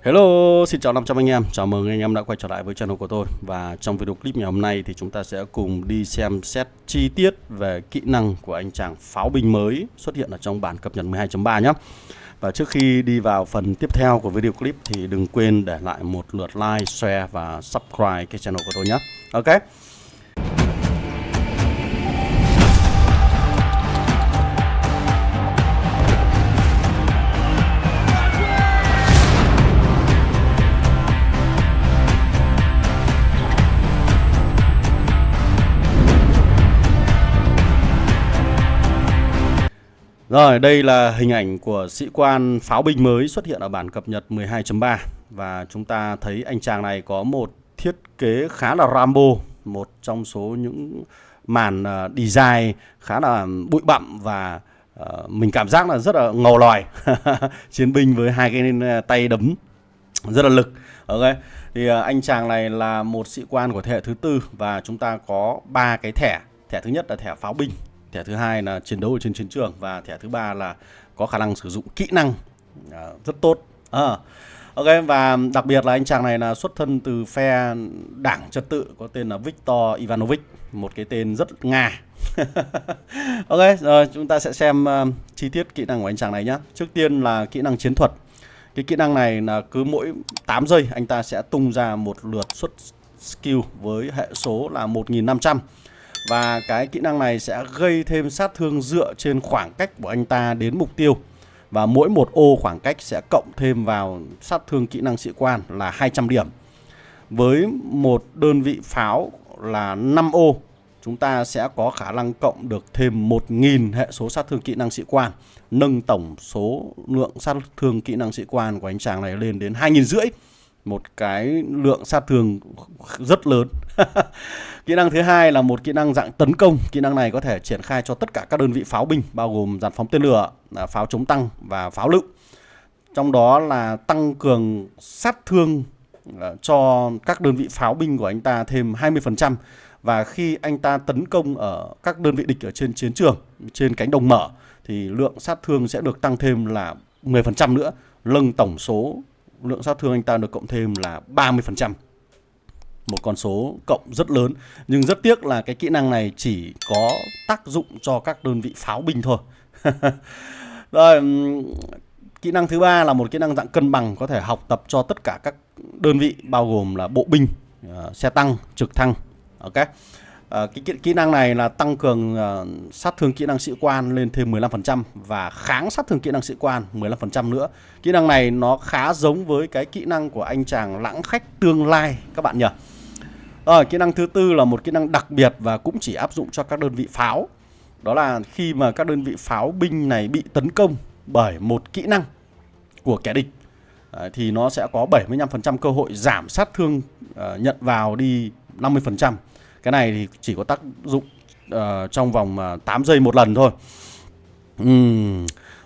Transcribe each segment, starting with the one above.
Hello, xin chào 500 anh em. Chào mừng anh em đã quay trở lại với channel của tôi. Và trong video clip ngày hôm nay thì chúng ta sẽ cùng đi xem xét chi tiết về kỹ năng của anh chàng pháo binh mới xuất hiện ở trong bản cập nhật 12.3 nhé. Và trước khi đi vào phần tiếp theo của video clip thì đừng quên để lại một lượt like, share và subscribe cái channel của tôi nhé. Ok. Rồi, đây là hình ảnh của sĩ quan pháo binh mới xuất hiện ở bản cập nhật 12.3. Và chúng ta thấy anh chàng này có một thiết kế khá là Rambo, một trong số những màn design khá là bụi bặm và mình cảm giác là rất là ngầu lòi. Chiến binh với hai cái tay đấm rất là lực. Ok, thì anh chàng này là một sĩ quan của thế hệ thứ tư và chúng ta có 3 cái thẻ. Thẻ thứ nhất là thẻ pháo binh, thẻ thứ hai là chiến đấu ở trên chiến trường và thẻ thứ ba là có khả năng sử dụng kỹ năng rất tốt. Ok, và đặc biệt là anh chàng này là xuất thân từ phe đảng trật tự có tên là Viktor Ivanovich, một cái tên rất Nga. Ok, rồi chúng ta sẽ xem chi tiết kỹ năng của anh chàng này nhé. Trước tiên là kỹ năng chiến thuật. Cái kỹ năng này là cứ mỗi 8 giây anh ta sẽ tung ra một lượt xuất skill với hệ số là 1500. Và cái kỹ năng này sẽ gây thêm sát thương dựa trên khoảng cách của anh ta đến mục tiêu. Và mỗi một ô khoảng cách sẽ cộng thêm vào sát thương kỹ năng sĩ quan là 200 điểm. Với một đơn vị pháo là 5 ô, chúng ta sẽ có khả năng cộng được thêm 1000 hệ số sát thương kỹ năng sĩ quan, nâng tổng số lượng sát thương kỹ năng sĩ quan của anh chàng này lên đến 2500. Một cái lượng sát thương rất lớn. Kỹ năng thứ hai là một kỹ năng dạng tấn công. Kỹ năng này có thể triển khai cho tất cả các đơn vị pháo binh, bao gồm dàn phóng tên lửa, pháo chống tăng và pháo lựu. Trong đó là tăng cường sát thương cho các đơn vị pháo binh của anh ta thêm 20%. Và khi anh ta tấn công ở các đơn vị địch ở trên chiến trường, trên cánh đồng mở, thì lượng sát thương sẽ được tăng thêm là 10% nữa, nâng tổng số lượng sát thương anh ta được cộng thêm là 30%. Một con số cộng rất lớn. Nhưng rất tiếc là cái kỹ năng này chỉ có tác dụng cho các đơn vị pháo binh thôi. Rồi, kỹ năng thứ ba là một kỹ năng dạng cân bằng, có thể học tập cho tất cả các đơn vị, bao gồm là bộ binh, xe tăng, trực thăng. Ok. Cái kỹ năng này là tăng cường sát thương kỹ năng sĩ quan lên thêm 15% và kháng sát thương kỹ năng sĩ quan 15% nữa. Kỹ năng này nó khá giống với cái kỹ năng của anh chàng lãng khách tương lai các bạn nhỉ. Rồi, kỹ năng thứ tư là một kỹ năng đặc biệt và cũng chỉ áp dụng cho các đơn vị pháo. Đó là khi mà các đơn vị pháo binh này bị tấn công bởi một kỹ năng của kẻ địch thì nó sẽ có 75% cơ hội giảm sát thương nhận vào đi 50%. Cái này thì chỉ có tác dụng trong vòng 8 giây một lần thôi.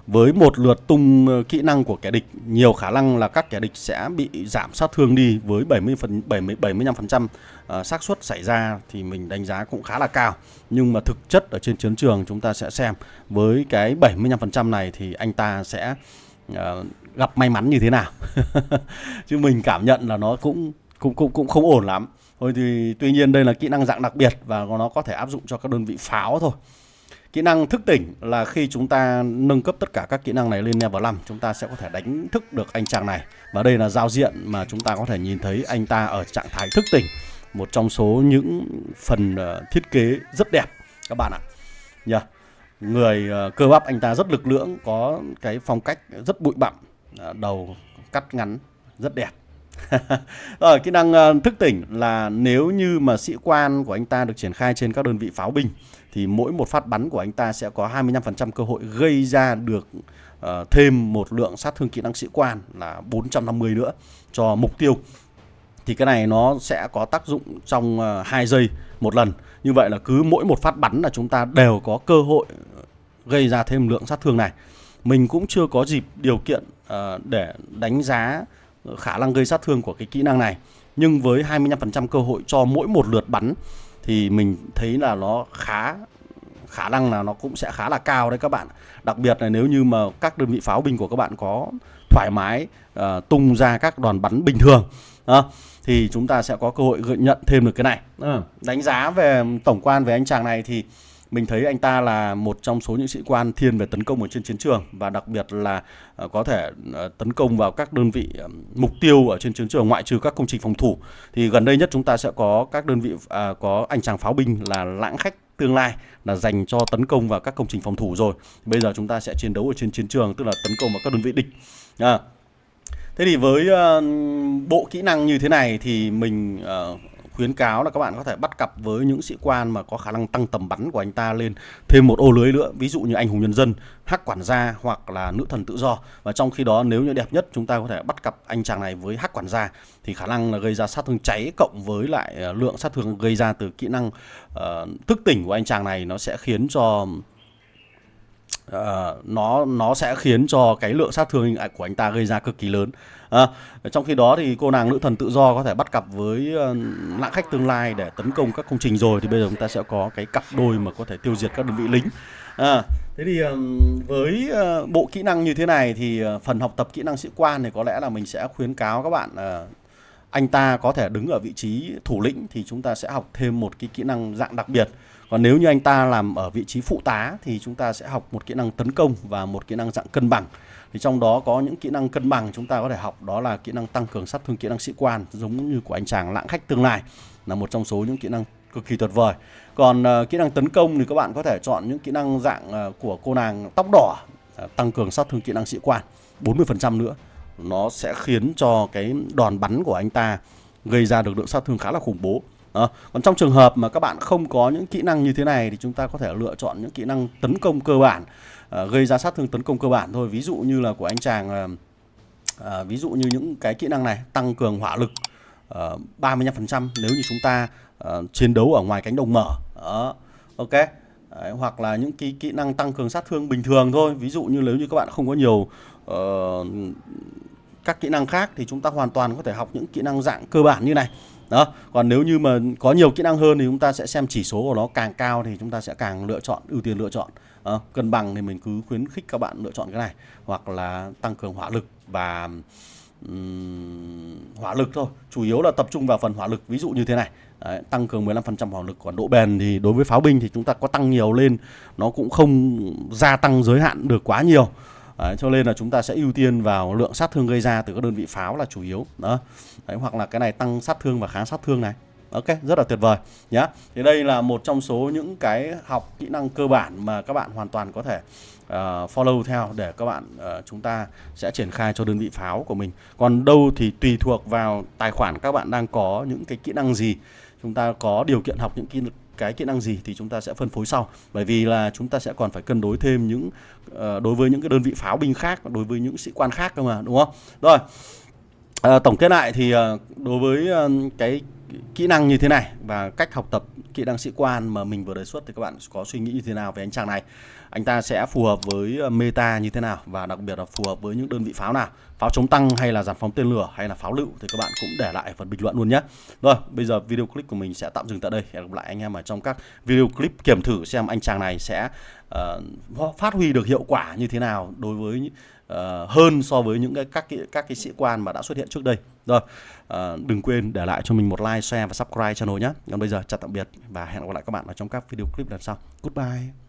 Với một lượt tung kỹ năng của kẻ địch, nhiều khả năng là các kẻ địch sẽ bị giảm sát thương đi với 75% xác suất xảy ra thì mình đánh giá cũng khá là cao. Nhưng mà thực chất ở trên chiến trường chúng ta sẽ xem với cái 75% này thì anh ta sẽ gặp may mắn như thế nào. Chứ mình cảm nhận là nó cũng không ổn lắm. Thôi thì tuy nhiên đây là kỹ năng dạng đặc biệt và nó có thể áp dụng cho các đơn vị pháo thôi. Kỹ năng thức tỉnh là khi chúng ta nâng cấp tất cả các kỹ năng này lên level 5, chúng ta sẽ có thể đánh thức được anh chàng này. Và đây là giao diện mà chúng ta có thể nhìn thấy anh ta ở trạng thái thức tỉnh. Một trong số những phần thiết kế rất đẹp các bạn ạ. Người cơ bắp anh ta rất lực lưỡng, có cái phong cách rất bụi bặm, đầu cắt ngắn rất đẹp. Rồi, kỹ năng thức tỉnh là nếu như mà sĩ quan của anh ta được triển khai trên các đơn vị pháo binh thì mỗi một phát bắn của anh ta sẽ có 25% cơ hội gây ra được thêm một lượng sát thương kỹ năng sĩ quan là 450 nữa cho mục tiêu. Thì cái này nó sẽ có tác dụng trong 2 giây một lần. Như vậy là cứ mỗi một phát bắn là chúng ta đều có cơ hội gây ra thêm lượng sát thương này. Mình cũng chưa có dịp điều kiện để đánh giá khả năng gây sát thương của cái kỹ năng này. Nhưng với 25% cơ hội cho mỗi một lượt bắn thì mình thấy là nó khả năng là nó cũng sẽ khá là cao đấy các bạn. Đặc biệt là nếu như mà các đơn vị pháo binh của các bạn có thoải mái tung ra các đòn bắn bình thường. Thì chúng ta sẽ có cơ hội nhận thêm được cái này. Đánh giá về tổng quan về anh chàng này thì mình thấy anh ta là một trong số những sĩ quan thiên về tấn công ở trên chiến trường, và đặc biệt là có thể tấn công vào các đơn vị mục tiêu ở trên chiến trường, ngoại trừ các công trình phòng thủ. Thì gần đây nhất chúng ta sẽ có các đơn vị có anh chàng pháo binh là Lãng Khách Tương Lai, là dành cho tấn công vào các công trình phòng thủ rồi. Bây giờ chúng ta sẽ chiến đấu ở trên chiến trường, tức là tấn công vào các đơn vị địch. Thế thì với bộ kỹ năng như thế này thì mình khuyến cáo là các bạn có thể bắt cặp với những sĩ quan mà có khả năng tăng tầm bắn của anh ta lên thêm một ô lưới nữa, ví dụ như Anh Hùng Nhân Dân, Hắc Quản Gia hoặc là Nữ Thần Tự Do. Và trong khi đó nếu như đẹp nhất chúng ta có thể bắt cặp anh chàng này với Hắc Quản Gia, thì khả năng là gây ra sát thương cháy cộng với lại lượng sát thương gây ra từ kỹ năng thức tỉnh của anh chàng này nó sẽ khiến cho nó sẽ khiến cho cái lượng sát thương của anh ta gây ra cực kỳ lớn. Trong khi đó thì cô nàng Nữ Thần Tự Do có thể bắt cặp với Lãng Khách Tương Lai để tấn công các công trình rồi, thì bây giờ chúng ta sẽ có cái cặp đôi mà có thể tiêu diệt các đơn vị lính. Thế thì với bộ kỹ năng như thế này thì phần học tập kỹ năng sĩ quan thì có lẽ là mình sẽ khuyến cáo các bạn anh ta có thể đứng ở vị trí thủ lĩnh thì chúng ta sẽ học thêm một cái kỹ năng dạng đặc biệt. Còn nếu như anh ta làm ở vị trí phụ tá thì chúng ta sẽ học một kỹ năng tấn công và một kỹ năng dạng cân bằng. Thì trong đó có những kỹ năng cân bằng chúng ta có thể học, đó là kỹ năng tăng cường sát thương kỹ năng sĩ quan, giống như của anh chàng Lãng Khách Tương Lai, là một trong số những kỹ năng cực kỳ tuyệt vời. Còn kỹ năng tấn công thì các bạn có thể chọn những kỹ năng dạng của cô nàng Tóc Đỏ, tăng cường sát thương kỹ năng sĩ quan 40% nữa. Nó sẽ khiến cho cái đòn bắn của anh ta gây ra được lượng sát thương khá là khủng bố. Còn trong trường hợp mà các bạn không có những kỹ năng như thế này thì chúng ta có thể lựa chọn những kỹ năng tấn công cơ bản, gây ra sát thương tấn công cơ bản thôi. Ví dụ như là của anh chàng ví dụ như những cái kỹ năng này, tăng cường hỏa lực 35% nếu như chúng ta chiến đấu ở ngoài cánh đồng mở. Ok. Đấy, hoặc là những kỹ năng tăng cường sát thương bình thường thôi. Ví dụ như nếu như các bạn không có nhiều các kỹ năng khác thì chúng ta hoàn toàn có thể học những kỹ năng dạng cơ bản như này. Còn nếu như mà có nhiều kỹ năng hơn thì chúng ta sẽ xem chỉ số của nó càng cao thì chúng ta sẽ càng ưu tiên lựa chọn. Cân bằng thì mình cứ khuyến khích các bạn lựa chọn cái này, hoặc là tăng cường hỏa lực và hỏa lực thôi, chủ yếu là tập trung vào phần hỏa lực, ví dụ như thế này. Đấy, tăng cường 15% hỏa lực. Còn độ bền thì đối với pháo binh thì chúng ta có tăng nhiều lên nó cũng không gia tăng giới hạn được quá nhiều. Đấy, cho nên là chúng ta sẽ ưu tiên vào lượng sát thương gây ra từ các đơn vị pháo là chủ yếu. Đấy, hoặc là cái này tăng sát thương và kháng sát thương này. Ok, rất là tuyệt vời nhé. Thì đây là một trong số những cái học kỹ năng cơ bản mà các bạn hoàn toàn có thể follow theo để các bạn chúng ta sẽ triển khai cho đơn vị pháo của mình. Còn đâu thì tùy thuộc vào tài khoản các bạn đang có những cái kỹ năng gì, chúng ta có điều kiện học những cái kỹ năng gì thì chúng ta sẽ phân phối sau, bởi vì là chúng ta sẽ còn phải cân đối thêm những đối với những cái đơn vị pháo binh khác, đối với những sĩ quan khác cơ mà, đúng không? Rồi, tổng kết lại thì đối với cái kỹ năng như thế này và cách học tập kỹ năng sĩ quan mà mình vừa đề xuất thì các bạn có suy nghĩ như thế nào về anh chàng này? Anh ta sẽ phù hợp với meta như thế nào, và đặc biệt là phù hợp với những đơn vị pháo nào, pháo chống tăng hay là dàn phóng tên lửa hay là pháo lựu, thì các bạn cũng để lại ở phần bình luận luôn nhé. Rồi, bây giờ video clip của mình sẽ tạm dừng tại đây. Hẹn gặp lại anh em ở trong các video clip kiểm thử xem anh chàng này sẽ phát huy được hiệu quả như thế nào đối với hơn so với những các cái sĩ quan mà đã xuất hiện trước đây. Rồi, đừng quên để lại cho mình một like, share và subscribe channel nhé. Còn bây giờ chào tạm biệt và hẹn gặp lại các bạn ở trong các video clip lần sau. Goodbye.